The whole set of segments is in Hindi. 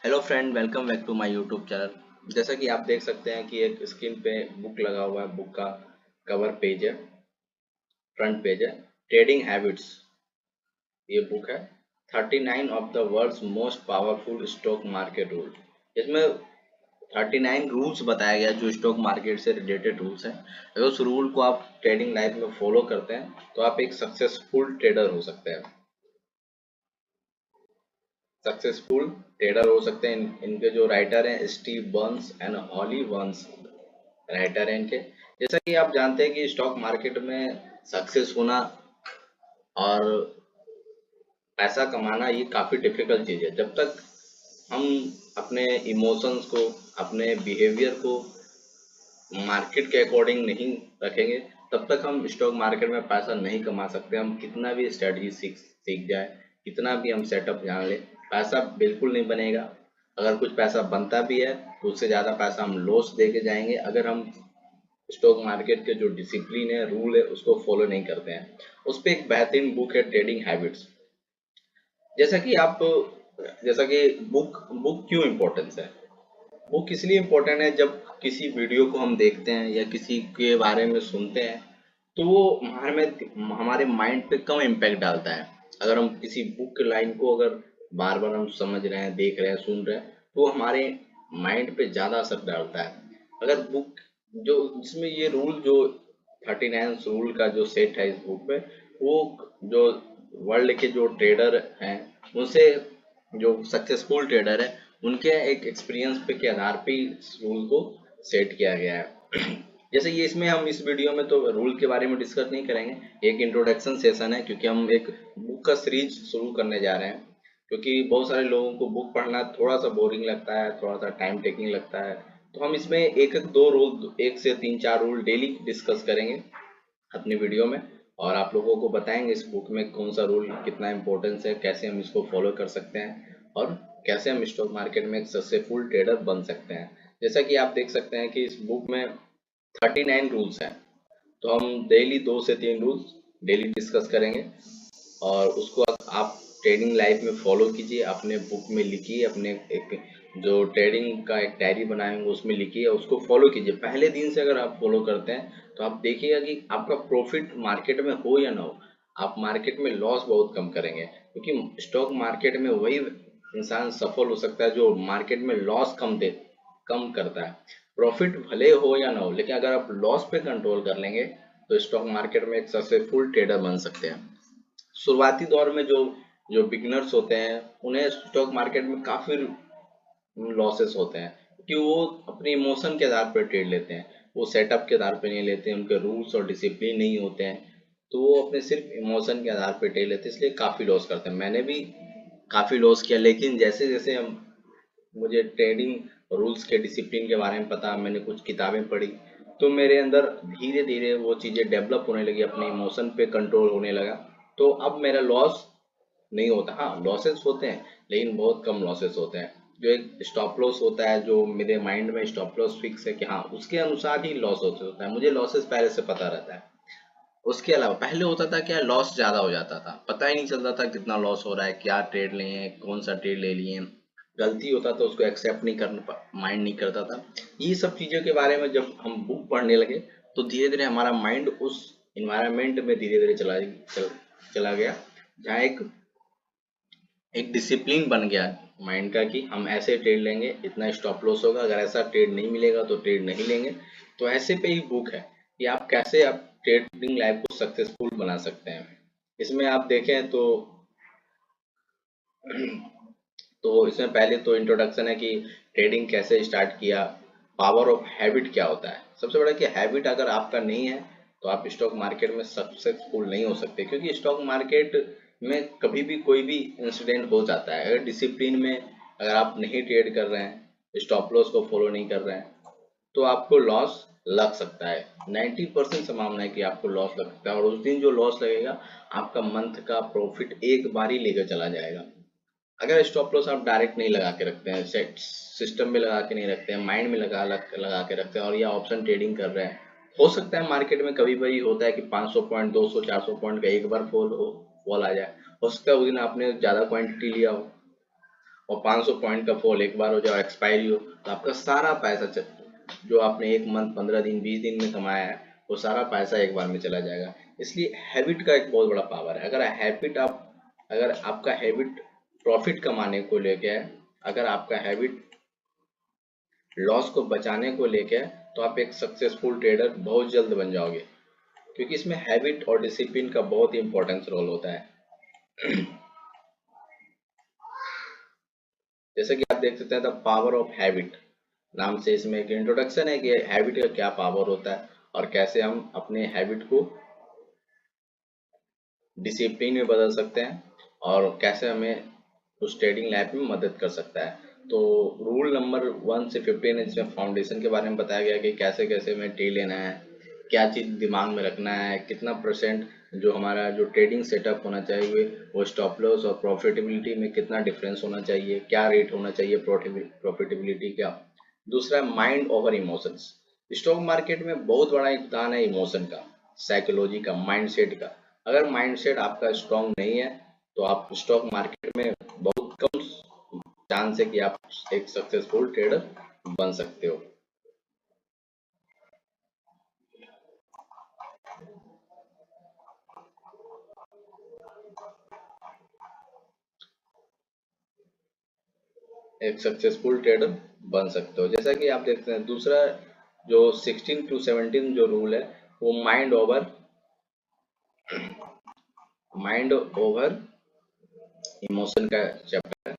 Hello friend, welcome back to my YouTube channel. जैसा कि आप देख सकते हैं कि एक स्क्रीन पे बुक लगा हुआ है। बुक का कवर पेज है, फ्रंट पेज है। ट्रेडिंग हैबिट्स ये बुक है। 39 of the world's most powerful stock market rule. इसमें 39 रूल्स बताया गया जो स्टॉक मार्केट से रिलेटेड रूल्स हैं। अगर उस रूल को आप ट्रेडिंग लाइफ में फॉलो करते हैं तो आप एक सक्सेसफुल ट्रेडर हो सकते हैं। सक्सेसफुल ट्रेडर हो सकते हैं। इनके जो राइटर हैं Steve Burns and Holly Burns writer हैं इनके। जैसा कि आप जानते हैं कि स्टॉक मार्केट में सक्सेस होना और पैसा कमाना ये काफ़ी डिफिकल्ट चीज़ है। जब तक हम अपने इमोशंस को, अपने बिहेवियर को मार्केट के अकॉर्डिंग नहीं रखेंगे, तब तक हम स्टॉक मार्केट में पैसा नहीं कमा सकते। हम कितना भी स्ट्रेटजी सीख सीख जाए, कितना भी हम सेटअप जान ले, पैसा बिल्कुल नहीं बनेगा। अगर कुछ पैसा बनता भी है तो उससे ज़्यादा पैसा हम लॉस दे के जाएंगे अगर हम स्टॉक मार्केट के जो डिसिप्लिन है, रूल है, उसको फॉलो नहीं करते हैं। उस पे एक बेहतरीन बुक है, ट्रेडिंग हैबिट्स। जैसा कि आप जैसा कि बुक क्यों इम्पोर्टेंस है। बुक इसलिए इम्पोर्टेंट है, जब किसी वीडियो को हम देखते हैं या किसी के बारे में सुनते हैं तो वो हमारे माइंड पे कम इम्पैक्ट डालता है। अगर हम किसी बुक लाइन को अगर बार बार हम समझ रहे हैं, देख रहे हैं, सुन रहे हैं, तो वो हमारे माइंड पे ज़्यादा असर डालता है। अगर बुक जो जिसमें ये रूल जो 39 रूल का जो सेट है इस बुक में, वो जो वर्ल्ड के जो ट्रेडर हैं उनसे, जो सक्सेसफुल ट्रेडर है, उनके एक एक्सपीरियंस पे के आधार पे इस रूल को सेट किया गया है। जैसे ये इसमें हम इस वीडियो में तो रूल के बारे में डिस्कस नहीं करेंगे। एक इंट्रोडक्शन सेशन है क्योंकि हम एक बुक का सीरीज शुरू करने जा रहे हैं। क्योंकि बहुत सारे लोगों को बुक पढ़ना थोड़ा सा बोरिंग लगता है, थोड़ा सा टाइम टेकिंग लगता है। तो हम इसमें एक एक दो रूल, एक से तीन चार रूल डेली डिस्कस करेंगे अपनी वीडियो में। और आप लोगों को बताएंगे इस बुक में कौन सा रूल कितना इम्पोर्टेंस है, कैसे हम इसको फॉलो कर सकते हैं और कैसे हम स्टॉक मार्केट में एक सक्सेसफुल ट्रेडर बन सकते हैं। जैसा कि आप देख सकते हैं कि इस बुक में 39 रूल्स हैं। तो हम डेली 2 से 3 रूल्स डेली डिस्कस करेंगे और उसको आप ट्रेडिंग लाइफ में फॉलो कीजिए। अपने बुक में लिखिए, अपने एक जो ट्रेडिंग का एक डायरी बनाएंगे उसमें लिखिए और उसको फॉलो कीजिए। पहले दिन से अगर आप फॉलो करते हैं तो आप देखिएगा कि आपका प्रॉफिट मार्केट में हो या ना हो, आप मार्केट में लॉस बहुत कम करेंगे। क्योंकि स्टॉक मार्केट में वही इंसान सफल हो सकता है जो मार्केट में लॉस कम करता है। प्रॉफिट भले हो या ना हो, लेकिन अगर आप लॉस पे कंट्रोल कर लेंगे तो स्टॉक मार्केट में एक सक्सेसफुल ट्रेडर बन सकते हैं। शुरुआती दौर में जो जो बिगनर्स होते हैं उन्हें स्टॉक मार्केट में काफ़ी लॉसेस होते हैं क्योंकि वो अपने इमोशन के आधार पर ट्रेड लेते हैं। वो सेटअप के आधार पर नहीं लेते हैं, उनके रूल्स और डिसिप्लिन नहीं होते हैं। तो वो अपने सिर्फ इमोशन के आधार पर ट्रेड लेते हैं, इसलिए काफ़ी लॉस करते हैं। मैंने भी काफ़ी लॉस किया, लेकिन जैसे जैसे हम मुझे ट्रेडिंग रूल्स के डिसिप्लिन के बारे में पता, मैंने कुछ किताबें पढ़ी, तो मेरे अंदर धीरे धीरे वो चीज़ें डेवलप होने लगी, अपने इमोशन पे कंट्रोल होने लगा। तो अब मेरा लॉस नहीं होता। हाँ, लॉसेस होते हैं लेकिन बहुत कम लॉसेस होते हैं। जो एक स्टॉप लॉस होता है, जो मेरे माइंड में स्टॉप लॉस फिक्स है कि हाँ उसके अनुसार ही लॉस होता है, मुझे लॉसेस पहले से पता रहता है। उसके अलावा पहले होता था क्या, लॉस ज़्यादा हो जाता था, पता ही नहीं चलता था कितना लॉस हो रहा है, क्या ट्रेड लिए, कौन सा ट्रेड ले लिए। गलती होता था उसको एक्सेप्ट नहीं कर माइंड नहीं करता था। ये सब चीज़ों के बारे में जब हम बुक पढ़ने लगे तो धीरे धीरे हमारा माइंड उस इन्वायरमेंट में धीरे धीरे चला गया, जहाँ एक डिसिप्लिन बन गया माइंड का कि हम ऐसे ट्रेड लेंगे, इतना स्टॉप लॉस होगा, अगर ऐसा ट्रेड नहीं मिलेगा तो ट्रेड नहीं लेंगे। तो ऐसे पे ही बुक है कि आप कैसे आप ट्रेडिंग लाइफ को सक्सेसफुल बना सकते हैं। इसमें आप देखें तो इसमें पहले तो इंट्रोडक्शन है कि ट्रेडिंग कैसे स्टार्ट किया, पावर ऑफ हैबिट क्या होता है। सबसे बड़ा कि हैबिट अगर आपका नहीं है तो आप स्टॉक मार्केट में सक्सेसफुल नहीं हो सकते। क्योंकि स्टॉक मार्केट में कभी भी कोई भी इंसिडेंट हो जाता है। अगर डिसिप्लिन में अगर आप नहीं ट्रेड कर रहे हैं, स्टॉप लॉस को फॉलो नहीं कर रहे हैं, तो आपको लॉस लग सकता है। 90% संभावना है कि आपको लॉस लग सकता है और उस दिन जो लॉस लगेगा आपका मंथ का प्रॉफिट एक बार ही लेकर चला जाएगा। अगर स्टॉप लॉस आप डायरेक्ट नहीं लगा के रखते हैं, सेट सिस्टम में लगा के नहीं रखते हैं, माइंड में लगा के रखते हैं और ये ऑप्शन ट्रेडिंग कर रहे हैं, हो सकता है मार्केट में कभी कभी होता है कि 500 पॉइंट, 200, 400 पॉइंट का एक बार फॉल आ जाए। हो सकता है उस दिन आपने ज़्यादा क्वांटिटी लिया हो, और 500 पॉइंट का फॉल एक बार हो जाए, एक्सपायरी हो, तो आपका सारा पैसा जो आपने एक मंथ 15 दिन 20 दिन में कमाया है वो सारा पैसा एक बार में चला जाएगा। इसलिए हैबिट का एक बहुत बड़ा पावर है। अगर आपका हैबिट प्रॉफिट कमाने को लेके है, अगर आपका हैबिट लॉस को बचाने को लेके है, तो आप एक सक्सेसफुल ट्रेडर बहुत जल्द बन जाओगे, क्योंकि इसमें हैबिट और डिसिप्लिन का बहुत ही इंपॉर्टेंस रोल होता है। जैसे कि आप देख सकते हैं द पावर ऑफ हैबिट नाम से इसमें एक इंट्रोडक्शन है कि हैबिट का क्या पावर होता है और कैसे हम अपने हैबिट को डिसिप्लिन में बदल सकते हैं और कैसे हमें उस ट्रेडिंग लाइफ में मदद कर सकता है। तो रूल नंबर 1 से 15 इसमें फाउंडेशन के बारे में बताया गया कि कैसे कैसे हमें ट्रेड लेना है, क्या चीज़ दिमाग में रखना है, कितना परसेंट जो हमारा जो ट्रेडिंग सेटअप होना चाहिए वो स्टॉप लॉस और प्रॉफिटेबिलिटी में कितना डिफरेंस होना चाहिए, क्या रेट होना चाहिए प्रॉफिटेबिलिटी का। दूसरा, mind over emotions. Stock market में बहुत बड़ा योगदान है इमोशन का, साइकोलॉजी का, माइंडसेट का। अगर माइंडसेट आपका स्ट्रांग नहीं है तो आप स्टॉक मार्केट में बहुत कम चांस है कि आप एक सक्सेसफुल ट्रेडर बन सकते हो। एक सक्सेसफुल ट्रेडर बन सकते हो। जैसा कि आप देखते हैं दूसरा जो 16 to 17 जो रूल है वो माइंड ओवर इमोशन का चैप्टर है।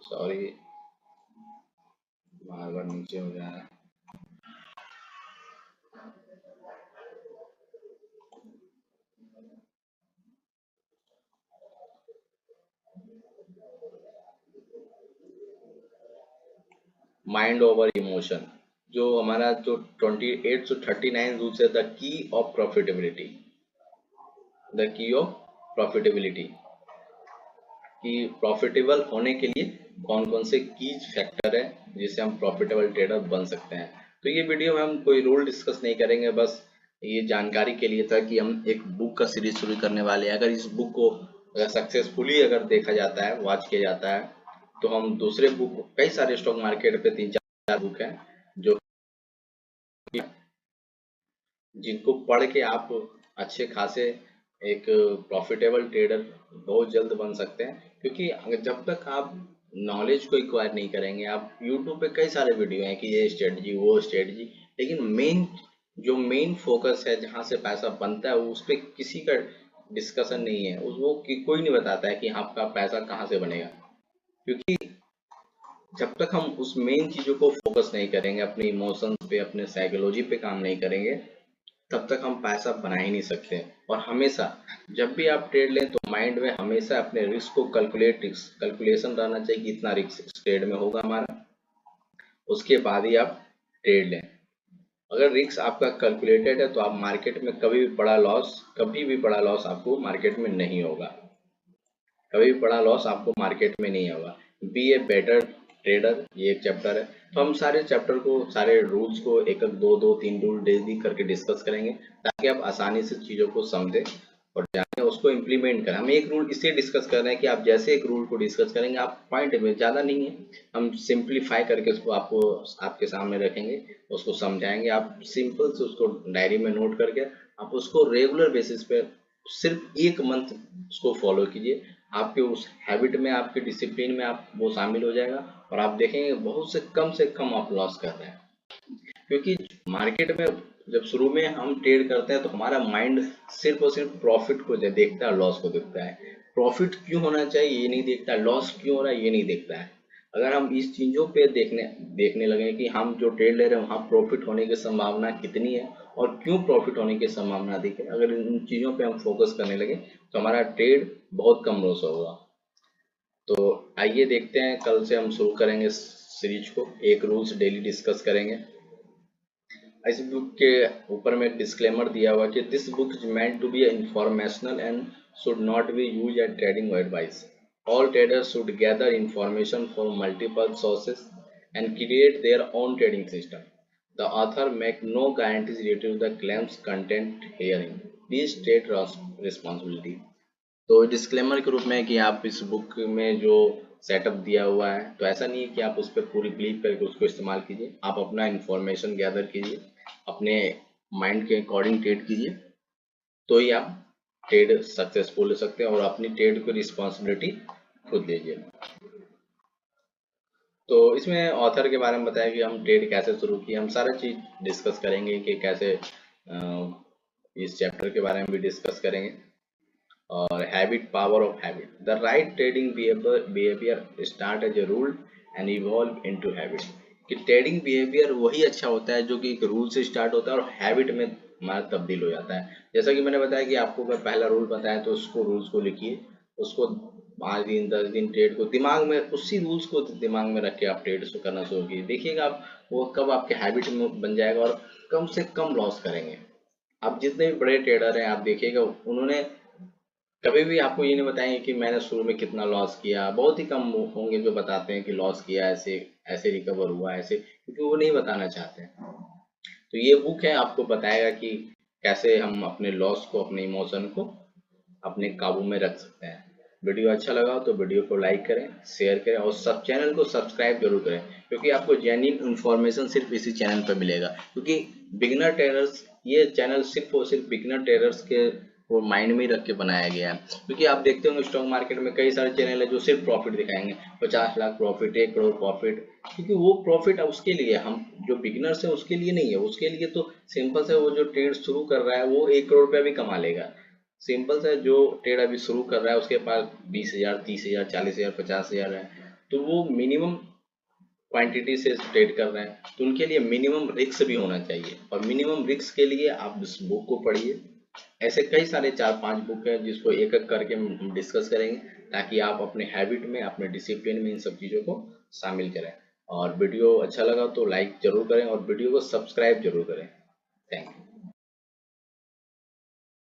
सॉरी, बार बार नीचे हो जा रहा है। माइंड ओवर इमोशन, जो हमारा जो 28 to 39 रूल्स है, द की ऑफ प्रॉफिटेबिलिटी, कि प्रॉफिटेबल होने के लिए कौन कौन से की फैक्टर है जिससे हम प्रॉफिटेबल ट्रेडर बन सकते हैं। तो ये वीडियो में हम कोई रूल डिस्कस नहीं करेंगे, बस ये जानकारी के लिए था कि हम एक बुक का सीरीज शुरू करने वाले हैं। अगर इस बुक को अगर सक्सेसफुली अगर देखा जाता है, वॉच किया जाता है, तो हम दूसरे बुक, कई सारे स्टॉक मार्केट पे 3-4 बुक हैं जो जिनको पढ़ के आप अच्छे खासे एक प्रॉफिटेबल ट्रेडर बहुत जल्द बन सकते हैं। क्योंकि जब तक आप नॉलेज को एक्वायर नहीं करेंगे, आप यूट्यूब पे कई सारे वीडियो हैं कि ये स्ट्रेटजी वो स्ट्रेटजी, लेकिन मेन फोकस है जहाँ से पैसा बनता है उस पर किसी का डिस्कशन नहीं है। कोई नहीं बताता है कि आपका पैसा कहाँ से बनेगा। क्योंकि जब तक हम उस मेन चीजों को फोकस नहीं करेंगे, अपने इमोशंस पे, अपने साइकोलॉजी पे काम नहीं करेंगे, तब तक हम पैसा बना ही नहीं सकते। और हमेशा जब भी आप ट्रेड लें तो माइंड में हमेशा अपने रिस्क को कैलकुलेशन रहना चाहिए कि इतना रिस्क इस ट्रेड में होगा हमारा, उसके बाद ही आप ट्रेड लें। अगर रिस्क आपका कैलकुलेटेड है तो आप मार्केट में कभी भी बड़ा लॉस आपको मार्केट में नहीं होगा, कभी भी बड़ा लॉस आपको मार्केट में नहीं होगा। बी ए बेटर ट्रेडर, ये एक चैप्टर है। तो हम सारे चैप्टर को, सारे रूल्स को एक एक दो दो तीन रूल डेली करके डिस्कस करेंगे, ताकि आप आसानी से चीज़ों को समझें और जाने उसको इम्प्लीमेंट करें। हम एक रूल इसलिए डिस्कस कर रहे हैं कि आप जैसे एक रूल को डिस्कस करेंगे, आप पॉइंट में ज़्यादा नहीं है, हम सिंप्लीफाई करके उसको आपको आपके सामने रखेंगे, उसको समझाएंगे। आप सिंपल से उसको डायरी में नोट करके आप उसको रेगुलर बेसिस पे सिर्फ एक मंथ उसको फॉलो कीजिए। आपके उस हैबिट में, आपके डिसिप्लिन में आप वो शामिल हो जाएगा और आप देखेंगे बहुत से कम आप लॉस कर रहे हैं। क्योंकि मार्केट में जब शुरू में हम ट्रेड करते हैं तो हमारा माइंड सिर्फ और सिर्फ प्रॉफिट को देखता है, लॉस को देखता है। प्रॉफिट क्यों होना चाहिए ये नहीं देखता, लॉस क्यों हो रहा है ये नहीं देखता है। अगर हम इस चीजों पे देखने लगे कि हम जो ट्रेड ले रहे हैं वहाँ प्रॉफिट होने की संभावना कितनी है और क्यों प्रॉफिट होने की संभावना अधिक है, अगर इन चीजों पे हम फोकस करने लगे तो हमारा ट्रेड बहुत कम लॉस होगा। तो आइए देखते हैं, कल से हम शुरू करेंगे सीरीज को, एक रूल्स डेली डिस्कस करेंगे। इस बुक के ऊपर में डिस्क्लेमर दिया हुआ कि this book is meant to be informational and should not be used as trading advice. All traders should gather information from multiple sources and create their own trading system. The author make no guarantees related to the claims content herein. Please take responsibility. तो डिस्क्लेमर के रूप में कि आप इस बुक में जो सेटअप दिया हुआ है, तो ऐसा नहीं है कि आप उस पर पूरी बिलीव करके उसको इस्तेमाल कीजिए। आप अपना इंफॉर्मेशन गैदर कीजिए, अपने माइंड के अकॉर्डिंग ट्रेड कीजिए, तो ही आप ट्रेड सक्सेसफुल हो सकते हैं और अपनी ट्रेड की रिस्पॉन्सिबिलिटी खुद लीजिए। तो इसमें ऑथर के बारे में बताया कि हम ट्रेड कैसे शुरू किए, हम सारा चीज डिस्कस करेंगे कि कैसे इस चैप्टर के बारे में भी डिस्कस करेंगे। और habit, power of habit, the right trading behaviour start as a rule and evolve into habit. कि ट्रेडिंग बिहेवियर वही अच्छा होता है जो कि एक रूल से स्टार्ट होता है और हैबिट में हमारा तब्दील हो जाता है। जैसा कि मैंने बताया कि आपको अगर पहला रूल बताया तो उसको रूल्स को लिखिए, उसको 5 दिन 10 दिन ट्रेड को दिमाग में, उसी रूल्स को दिमाग में रख के आप ट्रेड को करना शुरू कीजिए। देखिएगा आप वो कब आपके हैबिट में बन जाएगा और कम से कम लॉस करेंगे। आप जितने भी बड़े ट्रेडर हैं आप देखिएगा उन्होंने कभी भी आपको ये नहीं बताएंगे कि मैंने शुरू में कितना लॉस किया। बहुत ही कम होंगे जो बताते हैं कि लॉस किया, ऐसे ऐसे रिकवर हुआ ऐसे, क्योंकि वो नहीं बताना चाहते हैं। तो ये बुक है आपको बताएगा कि कैसे हम अपने लॉस को, अपने इमोशन को अपने काबू में रख सकते हैं। वीडियो अच्छा लगा तो वीडियो को लाइक करें, शेयर करें और सब चैनल को सब्सक्राइब जरूर करें, क्योंकि आपको जेन्युइन इन्फॉर्मेशन सिर्फ इसी चैनल पर मिलेगा। क्योंकि बिगिनर ट्रेडर्स, ये चैनल सिर्फ और सिर्फ बिगिनर ट्रेडर्स के वो माइंड में ही रख के बनाया गया है। क्योंकि आप देखते होंगे स्टॉक मार्केट में कई सारे चैनल है जो सिर्फ प्रॉफिट दिखाएंगे, 50 लाख प्रॉफिट, 1 करोड़ प्रॉफिट। क्योंकि वो प्रॉफिट उसके लिए, हम जो बिगिनर्स है उसके लिए नहीं है। उसके लिए तो सिंपल से वो जो ट्रेड शुरू कर रहा है वो 1 करोड़ रुपया भी कमा लेगा। सिंपल सा जो ट्रेड अभी शुरू कर रहा है उसके पास 20,000, 30,000, 40,000, 50,000 है, तो वो मिनिमम क्वांटिटी से ट्रेड कर रहे हैं, तो उनके लिए मिनिमम रिस्क भी होना चाहिए। और मिनिमम रिस्क के लिए आप इस बुक को पढ़िए। ऐसे कई सारे 4-5 बुक हैं जिसको एक एक करके हम डिस्कस करेंगे, ताकि आप अपने हैबिट में, अपने डिसिप्लिन में इन सब चीज़ों को शामिल करें। और वीडियो अच्छा लगा तो लाइक जरूर करें और वीडियो को सब्सक्राइब जरूर करें। Thank you.